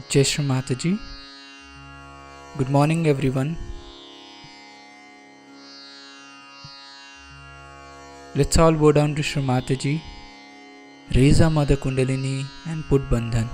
Jai Shri Mataji. Good morning, everyone. Let's all bow down to Shri Mataji, raise our Mother Kundalini and put Bandhan.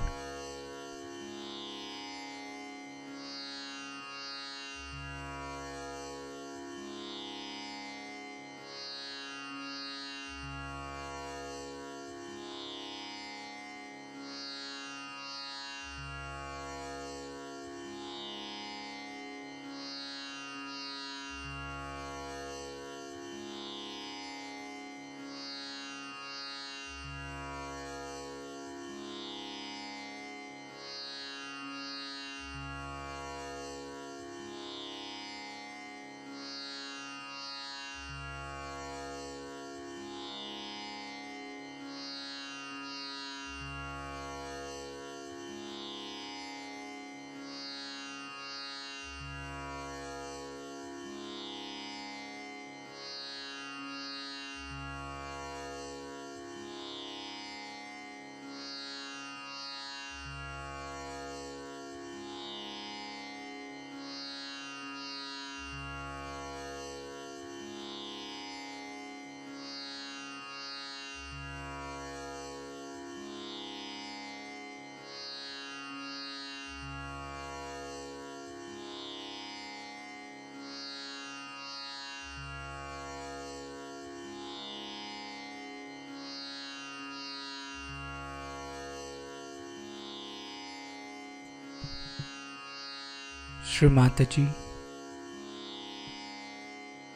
Shri Mataji,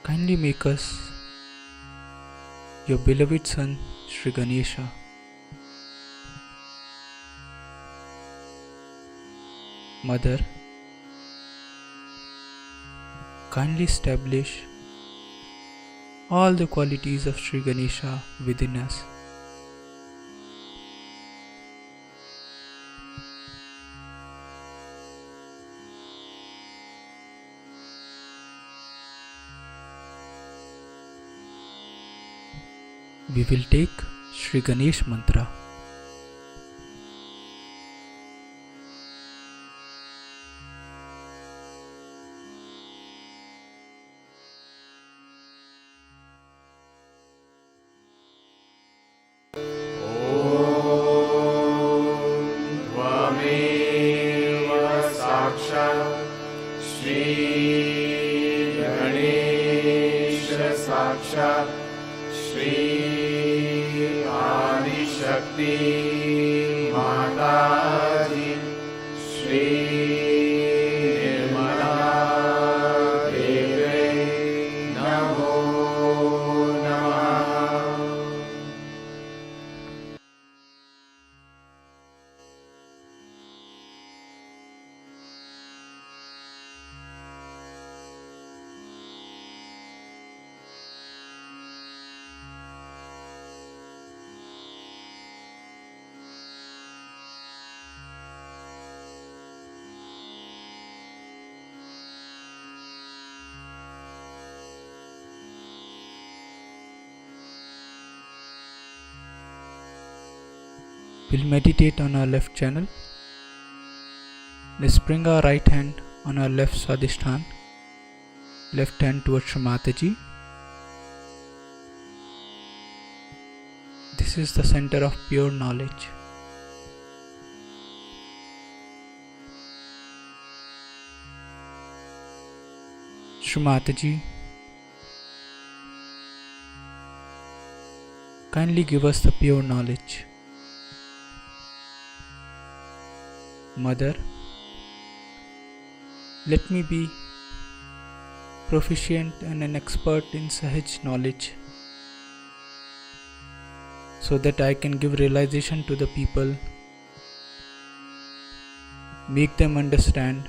kindly make us your beloved son Shri Ganesha. Mother, kindly establish all the qualities of Shri Ganesha within us. We will take Shri Ganesh mantra. साक्षात् श्री आदिशक्ति माताजी श्री निर्मला देवे नमो नमः। We'll meditate on our left channel. Let's bring our right hand on our left Swadhisthana, left hand towards Shri Mataji. This is the center of pure knowledge. Shri Mataji, kindly give us the pure knowledge. Mother, let me be proficient and an expert in Sahaj knowledge so that I can give realization to the people, make them understand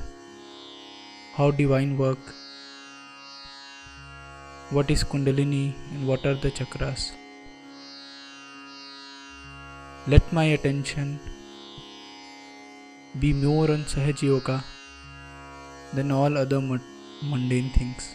how divine work, what is Kundalini and what are the chakras. Let my attention be more on Sahaj Yoga than all other mundane things.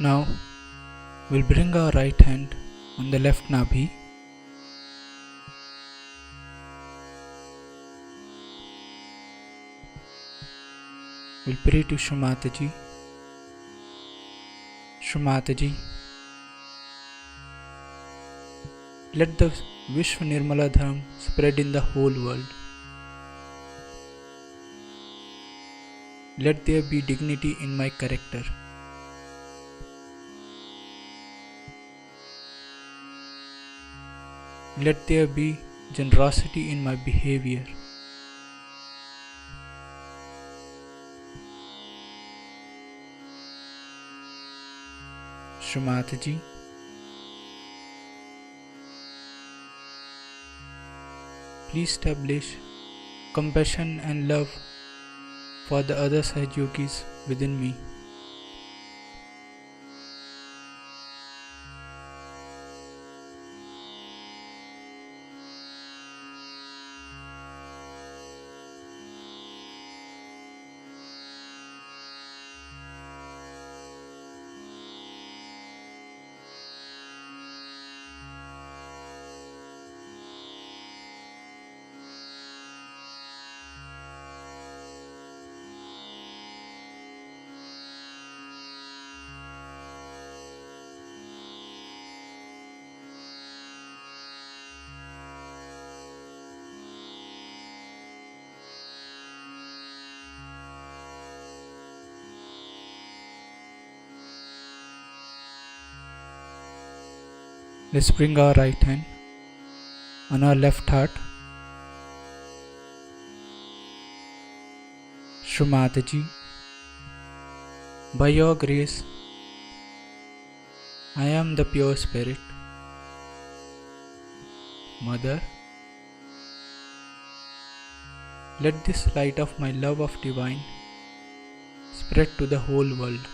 Now, we'll bring our right hand on the left nabhi. We'll pray to Shri Mataji. Shri Mataji, let the Vishwa Nirmala Dharma spread in the whole world. Let there be dignity in my character. Let there be generosity in my behavior. Shri Mataji, please establish compassion and love for the other Sahaj Yogis within me. Let's bring our right hand on our left heart. Shri Mataji, by your grace, I am the pure spirit. Mother, let this light of my love of divine spread to the whole world.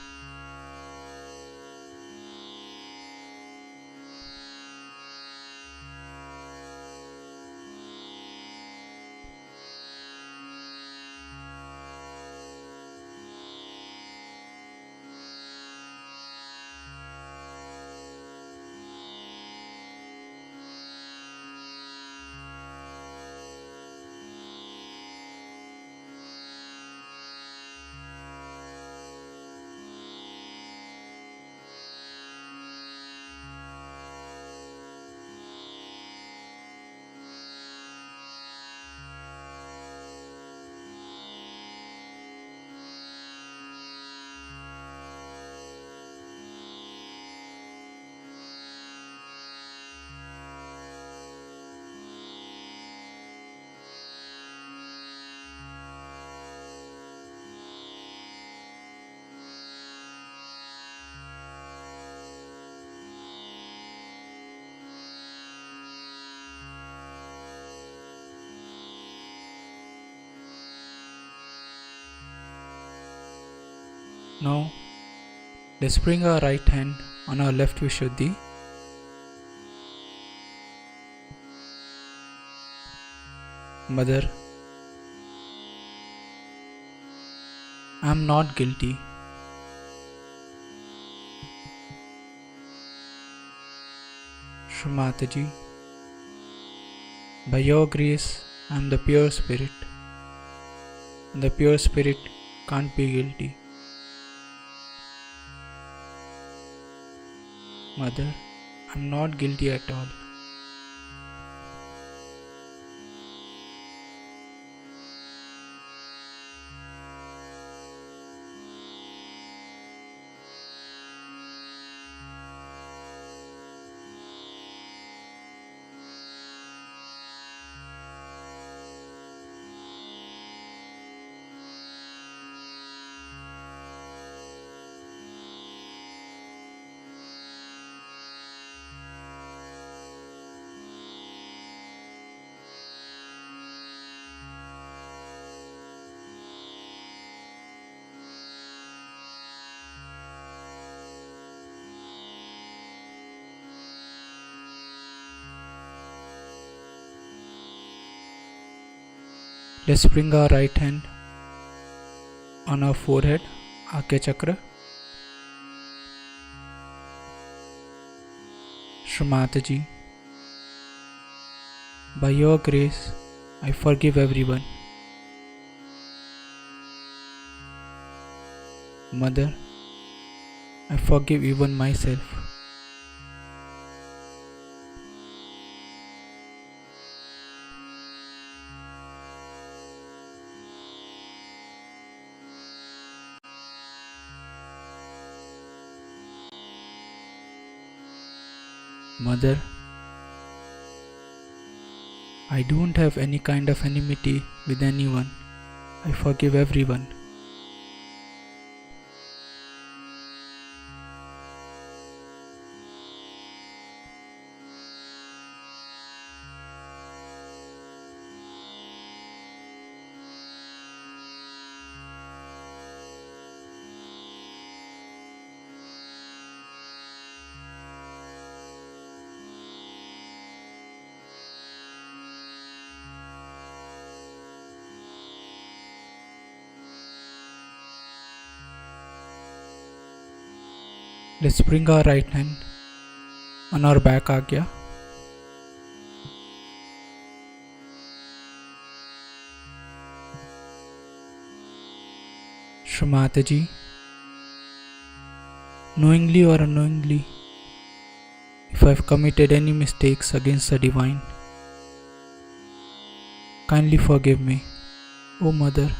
Now, let's bring our right hand on our left Vishuddhi. Mother, I am not guilty. Shri Mataji, by your grace, I am the pure spirit, and the pure spirit can't be guilty. Mother, I am not guilty at all. Let's bring our right hand on our forehead, Agya Chakra. Shri Mataji, by your grace, I forgive everyone. Mother, I forgive even myself. Mother, I don't have any kind of enmity with anyone. I forgive everyone. Let's bring our right hand on our back Agya. Shri Mataji, knowingly or unknowingly, if I have committed any mistakes against the Divine, kindly forgive me. O Mother,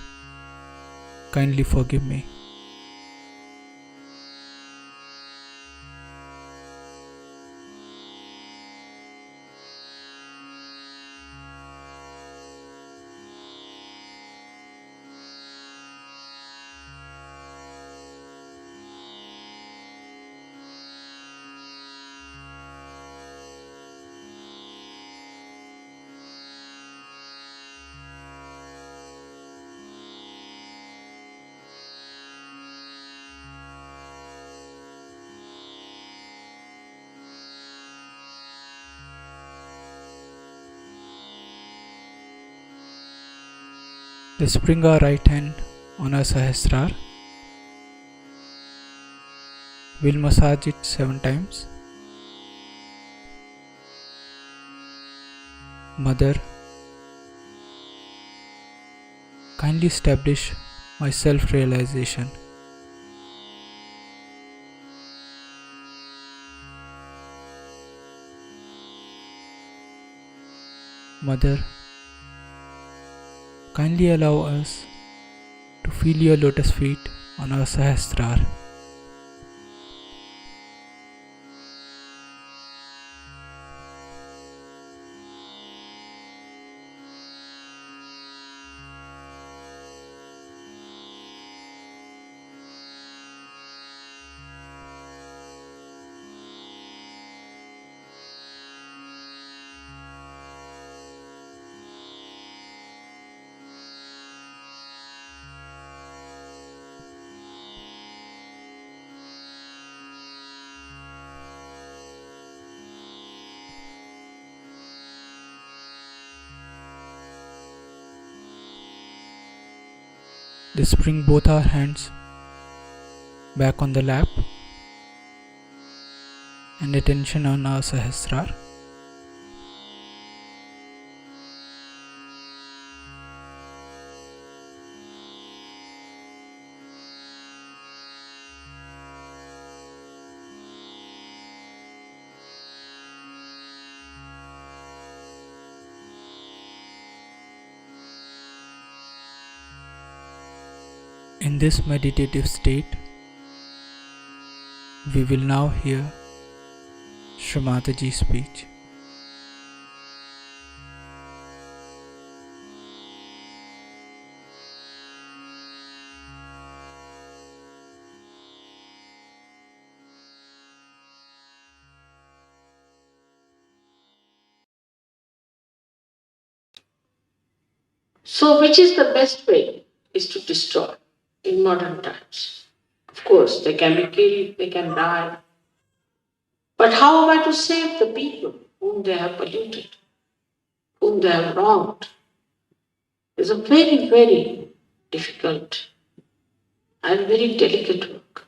kindly forgive me. Let's bring our right hand on our Sahasrar. We'll massage it 7 times. Mother, kindly establish my self-realization. Mother, kindly allow us to feel your lotus feet on our Sahasrar. Let's bring both our hands back on the lap and attention on our Sahasrar. In this meditative state, we will now hear Shri Mataji's speech. So, which is the best way is to destroy in modern times? Of course, they can be killed, they can die. But how am I to save the people whom they have polluted, whom they have wronged? It's a very, very difficult and very delicate work.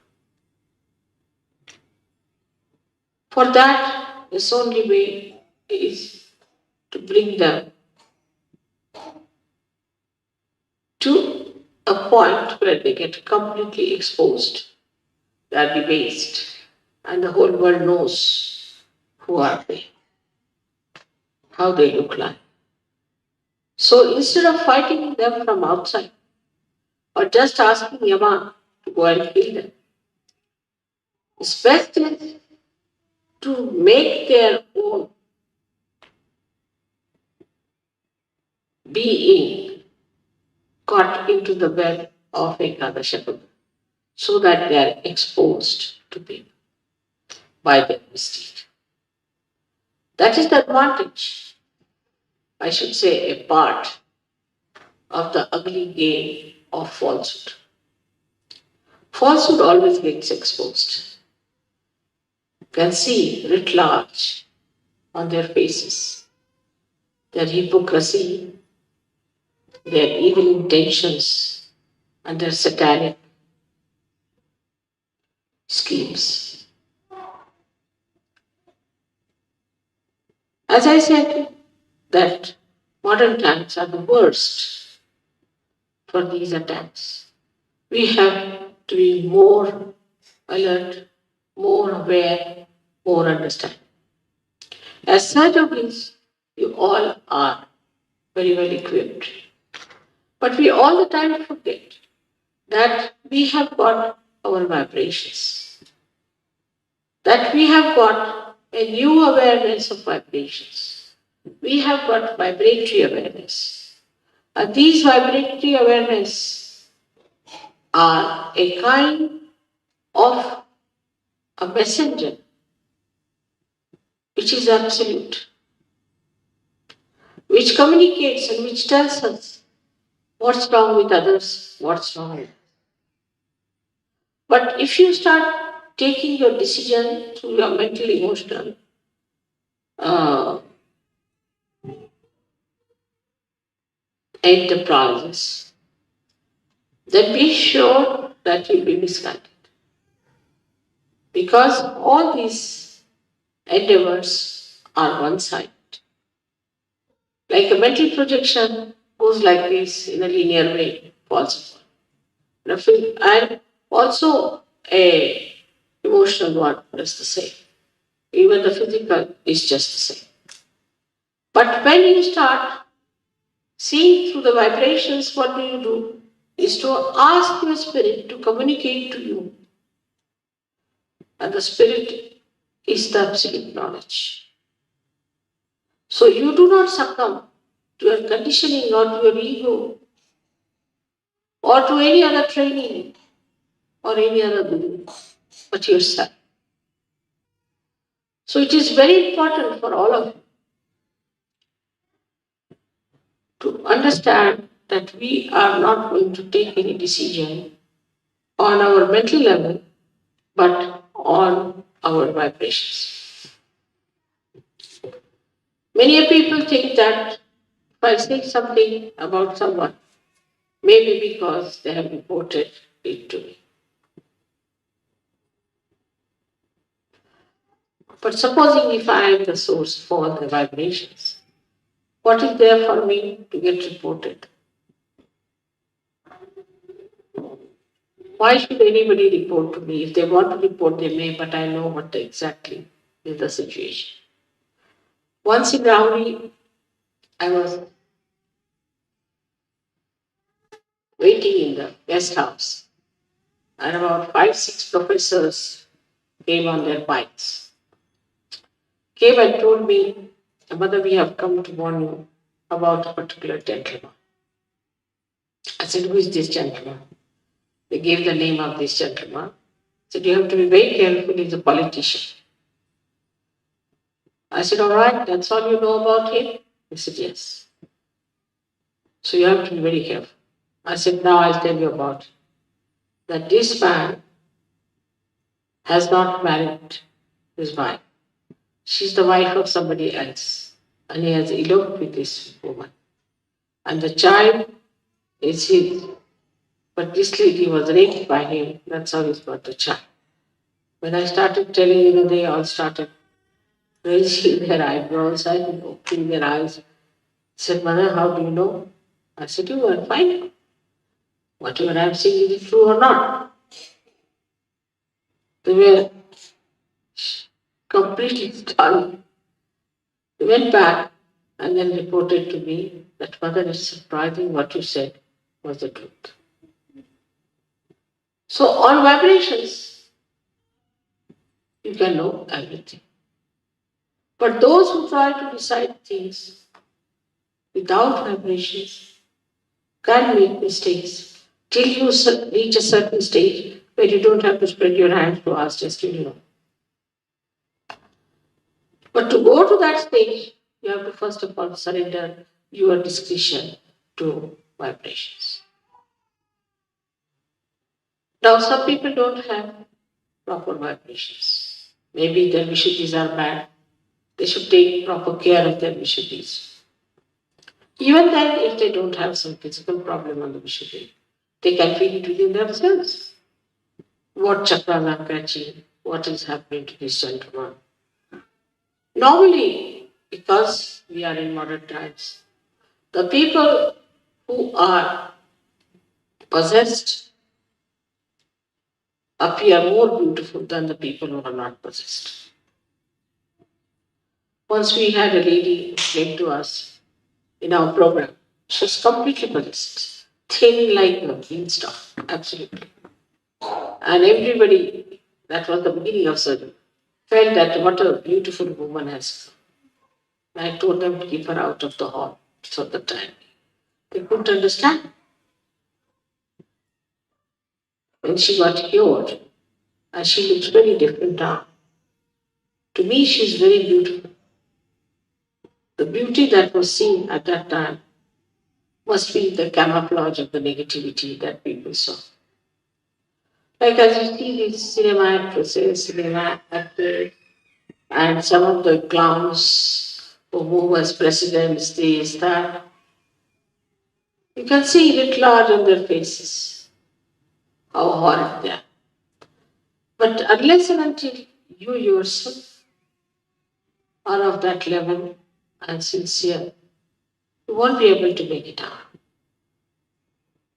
For that, the only way is to bring them to a point where they get completely exposed, they are debased, and the whole world knows who are they, how they look like. So instead of fighting them from outside, or just asking Yama to go and kill them, it's best is to make their own being caught into the web of Ekadasha, so that they are exposed to people by their misdeed. That is the advantage, I should say, a part of the ugly game of falsehood. Falsehood always gets exposed. You can see writ large on their faces their hypocrisy, their evil intentions, and their satanic schemes. As I said, that modern times are the worst for these attacks. We have to be more alert, more aware, more understanding. As such of this, you all are very well equipped. But we all the time forget that we have got our vibrations, that we have got a new awareness of vibrations. We have got vibratory awareness. And these vibratory awareness are a kind of a messenger which is absolute, which communicates and which tells us what's wrong with others, what's wrong with us. But if you start taking your decision through your mental, emotional enterprises, then be sure that you'll be misguided. Because all these endeavors are one-sided. Like a mental projection goes like this in a linear way, falls apart. And also a emotional one is the same. Even the physical is just the same. But when you start seeing through the vibrations, what do? Is to ask your spirit to communicate to you. And the spirit is the absolute knowledge. So you do not succumb to your conditioning or to your ego or to any other training or any other guru, but yourself. So it is very important for all of you to understand that we are not going to take any decision on our mental level, but on our vibrations. Many people think that if I say something about someone, maybe because they have reported it to me. But supposing if I am the source for the vibrations, what is there for me to get reported? Why should anybody report to me? If they want to report, they may, but I know what exactly is the situation. Once in Rauri, I was waiting in the guest house, and about 5, 6 professors came on their bikes. Came and told me, Mother, we have come to warn you about a particular gentleman. I said, who is this gentleman? They gave the name of this gentleman. I said, you have to be very careful, he's a politician. I said, all right, that's all you know about him? He said, yes. So you have to be very careful. I said, now I'll tell you about it. That this man has not married his wife. She's the wife of somebody else. And he has eloped with this woman. And the child is his. But this lady was raped by him. That's how he's got the child. When I started telling, they all started raising their eyebrows and opening their eyes. I said, Mother, how do you know? I said, you will find out. Whatever I'm saying, is it true or not? They were completely stunned. They went back and then reported to me that, Mother, it's surprising what you said was the truth. So on vibrations, you can know everything. But those who try to decide things without vibrations can make mistakes till you reach a certain stage where you don't have to spread your hands to ask, just you know. But to go to that stage, you have to first of all surrender your discretion to vibrations. Now, some people don't have proper vibrations. Maybe their Vishuddhis are bad. They should take proper care of their Vishuddhis. Even then, if they don't have some physical problem on the Vishuddhi, they can feel it within themselves. What chakras are catching? What is happening to this gentleman? Normally, because we are in modern times, the people who are possessed appear more beautiful than the people who are not possessed. Once we had a lady who came to us in our program. She was completely possessed, thin like a beanstalk, absolutely. And everybody, that was the beginning of surgery, felt that what a beautiful woman has come. I told them to keep her out of the hall for the time. They couldn't understand. When she got cured, and she looks very different now. To me, she's very beautiful. The beauty that was seen at that time must be the camouflage of the negativity that people saw. Like as you see these cinema actresses, cinema actors, and some of the clowns who move as presidents, this, that, you can see it large on their faces. how horrid they are. But unless and until you yourself are of that level and sincere, you won't be able to make it out.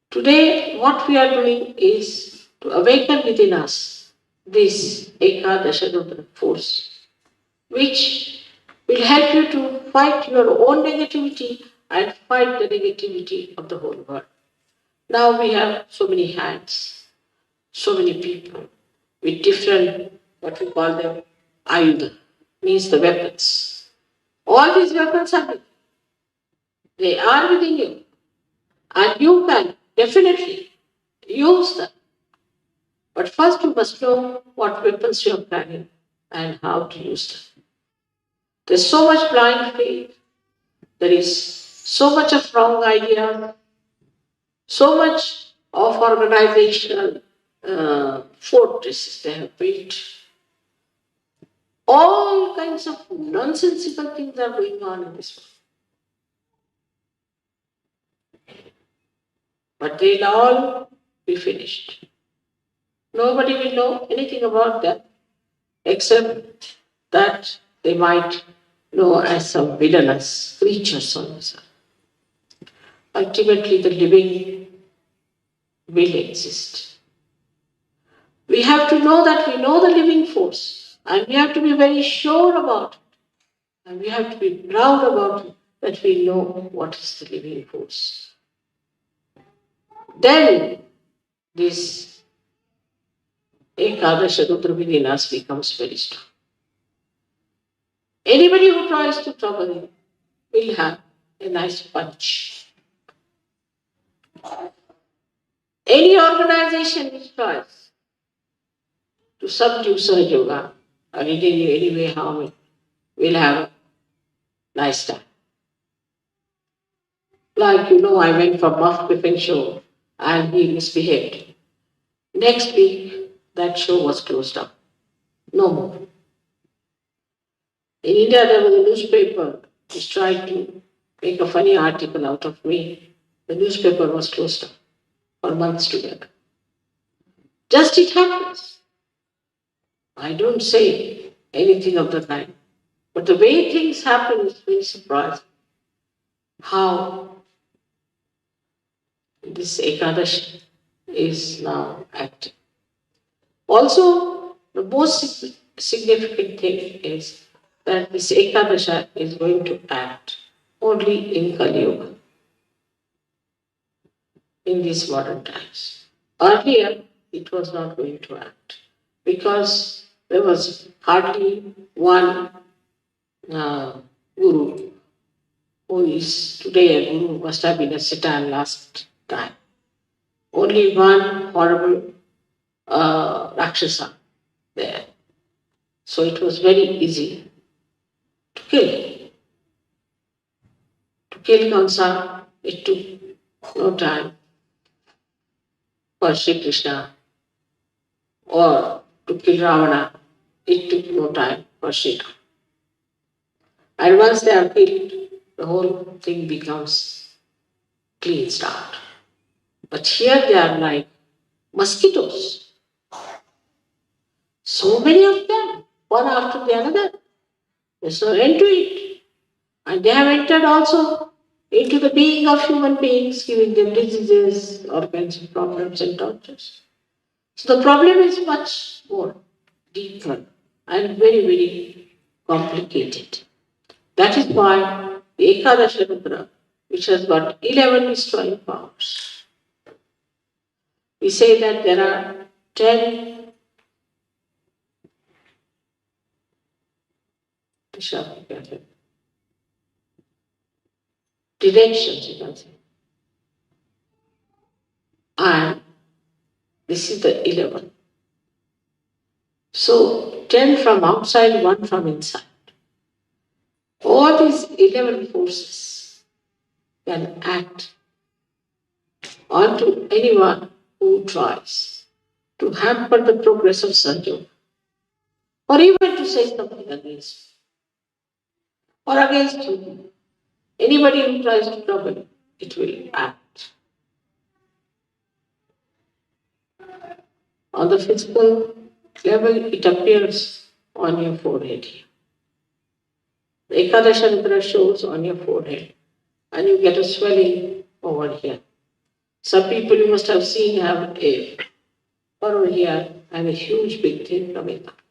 Today, what we are doing is to awaken within us this Ekadasha Rudra force, which will help you to fight your own negativity and fight the negativity of the whole world. Now we have so many hands, so many people with different, what we call them, ayuda, means the weapons. All these weapons they are within you, and you can definitely use them. But first you must know what weapons you are carrying and how to use them. There's so much blind faith, there is so much of wrong idea, so much of organizational fortresses they have built. All kinds of nonsensical things are going on in this world. But they'll all be finished. Nobody will know anything about them except that they might know as some villainous creatures on this earth. Ultimately, the living will exist. We have to know that we know the living force, and we have to be very sure about it. And we have to be proud about it, that we know what is the living force. Then this Ekadasha Rudra within us becomes very strong. Anybody who tries to trouble you will have a nice punch. Any organization which tries to subdue Sahaja Yoga or in any way harm it will have a nice time. Like, I went for Buff Griffin show and he misbehaved. Next week, that show was closed up. No more. In India, there was a newspaper which tried to make a funny article out of me. The newspaper was closed up for months together. Just it happens. I don't say anything of the kind. But the way things happen is very surprising. How this Ekadashi is now acting. Also, the most significant thing is that this Ekadasha is going to act only in Kali Yuga, in these modern times. Earlier, it was not going to act because there was hardly one guru who is today a guru, must have been a Satan last time. Only one horrible Rakshasa there. So it was very easy to kill. To kill Kamsa, it took no time for Sri Krishna, or to kill Ravana, it took no time for Sri Ram. And once they are killed, the whole thing becomes clean start. But here they are like mosquitoes. So many of them, one after the other. There's no end to it. And they have entered also into the being of human beings, giving them diseases, all kinds of problems and tortures. So the problem is much more deeper and very, very complicated. That is why the Ekadasha Rudra, which has got 11 destroying powers, we say that there are 10 directions, you can say. And this is the 11. So 10 from outside, 1 from inside. All these 11 forces can act onto anyone who tries to hamper the progress of Sanjog, or even to say something against or against you. Anybody who tries to trouble it will act. On the physical level, it appears on your forehead here. The Ekadasha Rudra shows on your forehead, and you get a swelling over here. Some people you must have seen have a furrow here and a huge big thing coming up.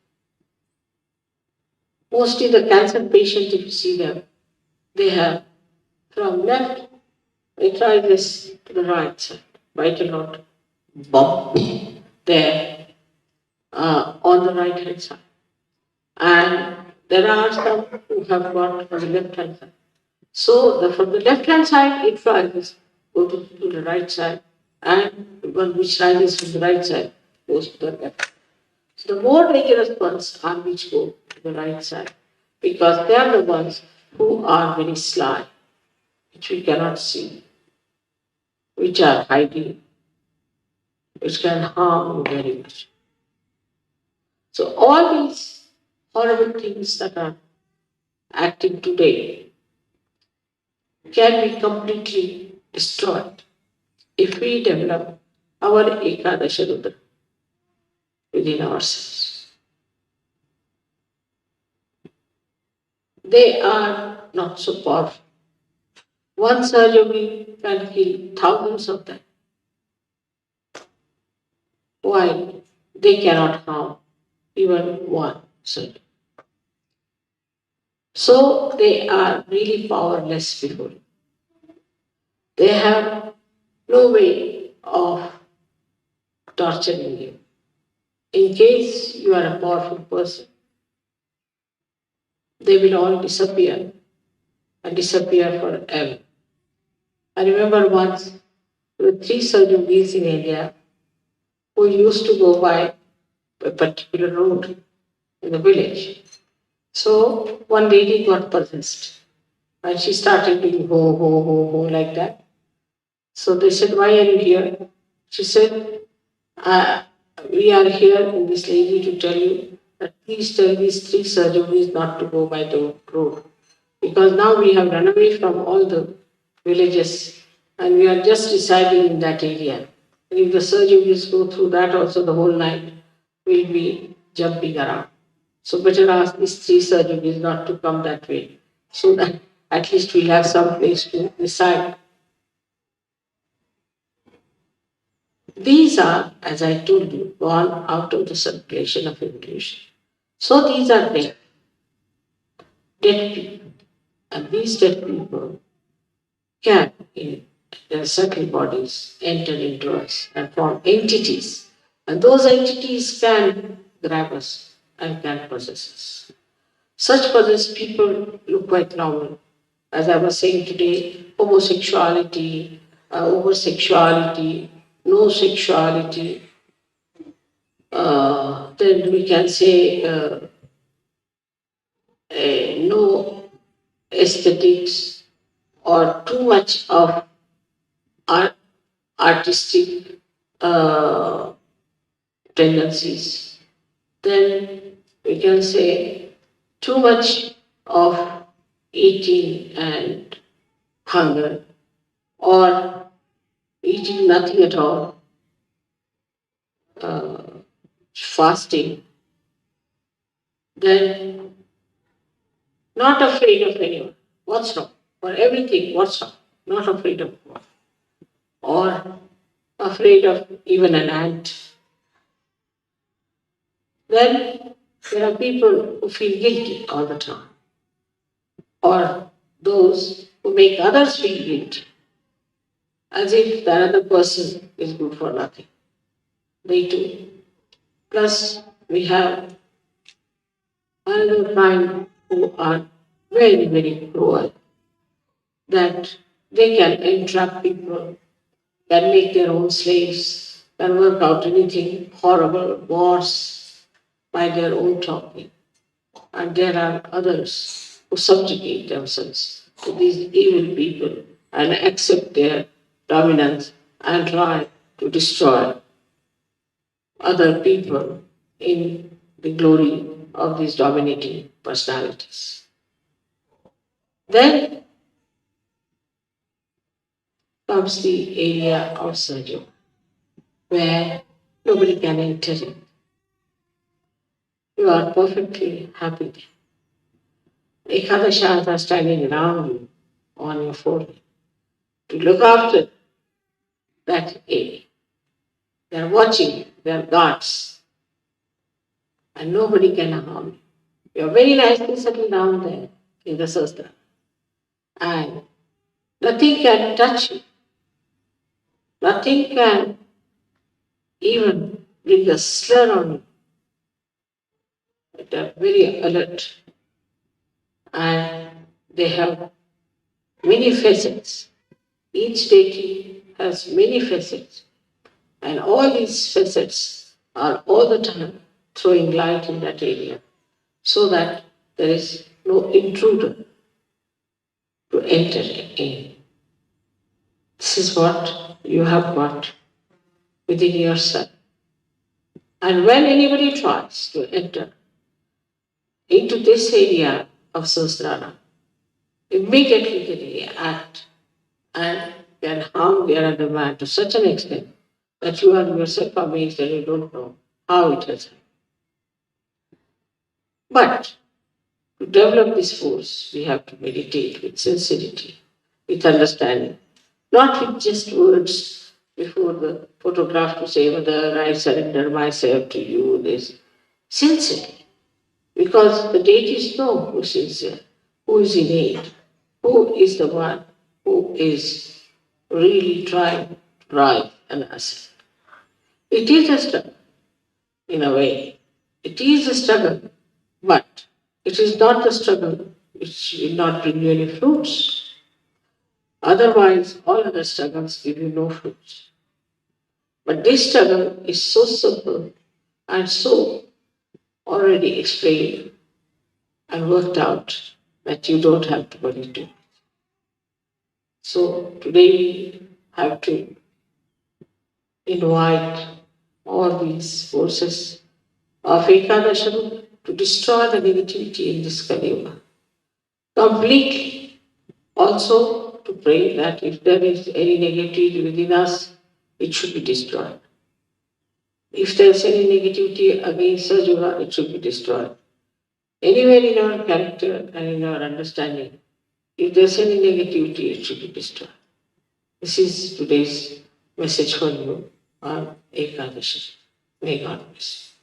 Mostly the cancer patient, if you see them, they have from left, we try this to the right side, quite a lot bump there on the right hand side. And there are some who have got on the left hand side. So from the left hand side, it rises, go to the right side, and the one which rises from the right side goes to the left. So the more dangerous ones are which go to the right side, because they are the ones who are very sly, which we cannot see, which are hiding, which can harm you very much. So all these horrible things that are acting today can be completely destroyed if we develop our Ekadasha Rudra within ourselves. They are not so powerful. One surgery can kill thousands of them, while they cannot harm even one surgery. So they are really powerless before you. They have no way of torturing you. In case you are a powerful person, they will all disappear and disappear forever. I remember once there were 3 surgeries in India who used to go by a particular road in the village. So one lady got possessed and she started doing ho, ho, ho, ho like that. So they said, "Why are you here?" She said, "We are here in this lady to tell you that please tell these 3 surgeries not to go by the road. Because now we have run away from all the villages and we are just residing in that area. And if the surgeries go through that also the whole night, we'll be jumping around. So better ask these 3 surgeries not to come that way, so that at least we'll have some place to reside." These are, as I told you, gone out of the circulation of evolution. So these are dead people. And these dead people can, in their subtle bodies, enter into us and form entities. And those entities can grab us and can possess us. Such possessed people look quite normal. As I was saying today, homosexuality, oversexuality, no sexuality, then we can say no aesthetics or too much of art, artistic tendencies. Then we can say too much of eating and hunger, or eating nothing at all, uh, fasting. Then not afraid of anyone. What's wrong? For everything, what's wrong? Not afraid of God. Or afraid of even an ant. Then there are people who feel guilty all the time. Or those who make others feel guilty, as if the other person is good for nothing. They too. Plus, we have another kind who are very, very cruel, that they can entrap people, can make their own slaves, can work out anything horrible, wars by their own talking. And there are others who subjugate themselves to these evil people and accept their dominance and try to destroy other people in the glory of these dominating personalities. Then comes the area of surgery, where Nobody can enter it. You are perfectly happy there. Ekadashas are standing around you on your forehead to look after that area. They are watching you, they are guards, and nobody can harm you. You are very nicely settled down there in the sastra, and nothing can touch you. Nothing can even bring a slur on you. They are very alert, and they have many facets. Each deity has many facets, and all these facets are all the time throwing light in that area so that there is no intruder to enter in. This is what you have got within yourself. And when anybody tries to enter into this area of Sahasrara, immediately they react and can harm the other man to such an extent that you are yourself amazed and you don't know how it has happened. But to develop this force, we have to meditate with sincerity, with understanding, not with just words before the photograph to say, Mother, I surrender myself to you, this. Sincerely, because the deities know who is sincere, who is innate, who is the one who is really trying to drive an ascent. It is a struggle, in a way. It is a struggle, but it is not the struggle which will not bring you any fruits. Otherwise, all other struggles give you no fruits. But this struggle is so simple and so already explained and worked out that you don't have to worry too. So today we have to invite all these forces of Ekadasham to destroy the negativity in this Kali Yuga completely. Also to pray that if there is any negativity within us, it should be destroyed. If there is any negativity against Sajuga, it should be destroyed. Anywhere in our character and in our understanding, if there is any negativity, it should be destroyed. This is today's message for you on Ekadashi. May God bless.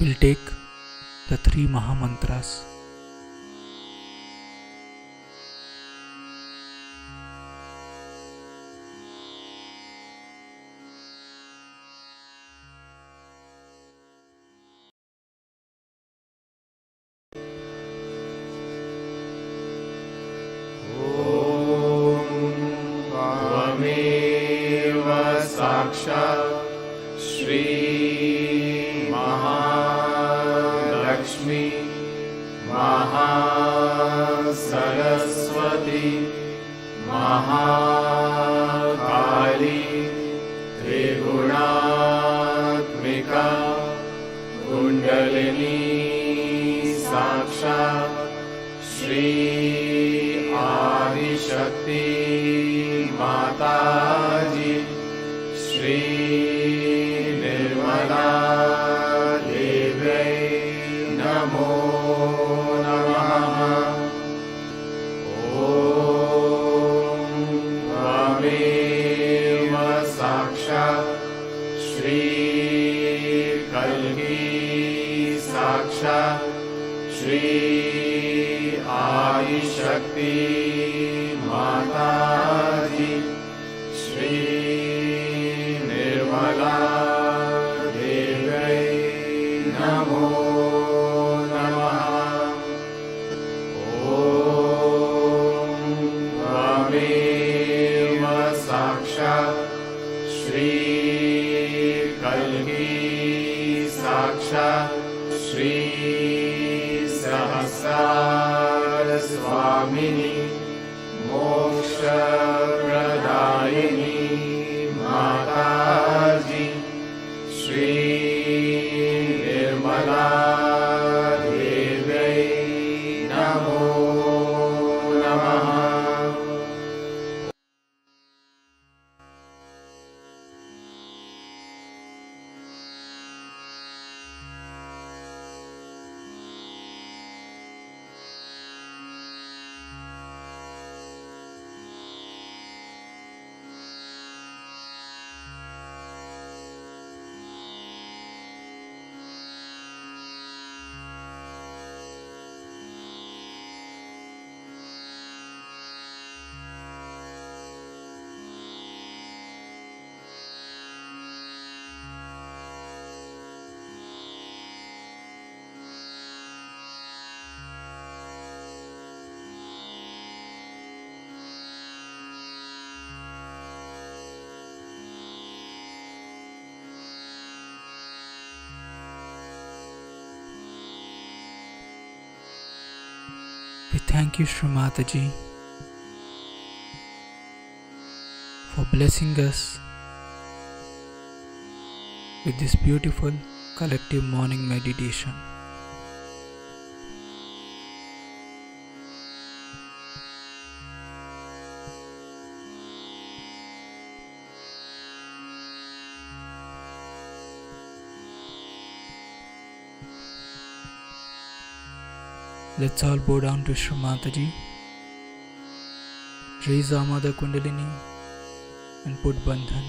We'll take the three Mahamantras. साक्षात् श्री महालक्ष्मी महासरस्वती महाकाली त्रिगुणात्मिका कुंडलिनी साक्षात् श्री आदिशक्ति माताजी श्री निर्मला देव्यै नमो नमः। ॐ त्वमेव साक्षात् श्री कल्की साक्षात् श्री आदिशक्ति माताजी श्री निर्मला देव्यै नमो नमः। ॐ त्वमेव साक्षात् श्री कल्की साक्षात् श्री सहस्रार स्वामिनी मोक्षप्रदायिनी माताजी श्री निर्मला देव्यै नमो नमः। We thank you, Shri Mataji, for blessing us with this beautiful collective morning meditation. Let's all bow down to Shri Mataji, raise our Mother Kundalini and put Bandhan.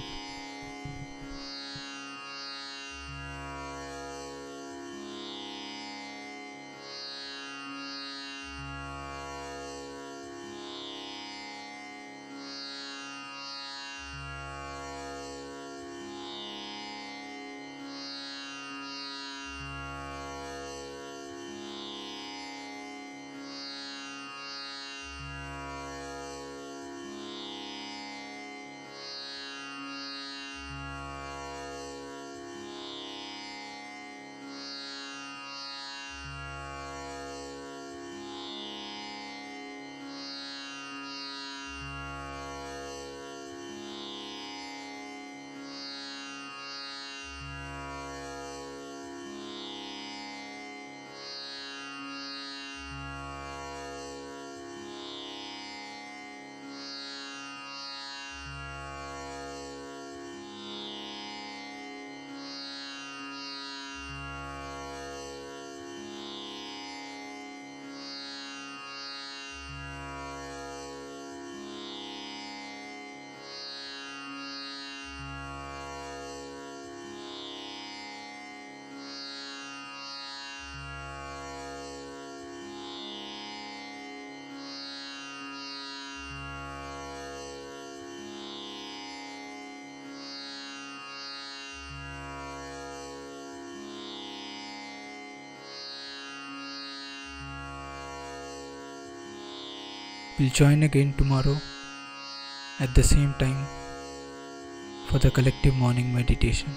We'll join again tomorrow at the same time for the collective morning meditation.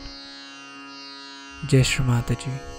Jai Shri Mataji.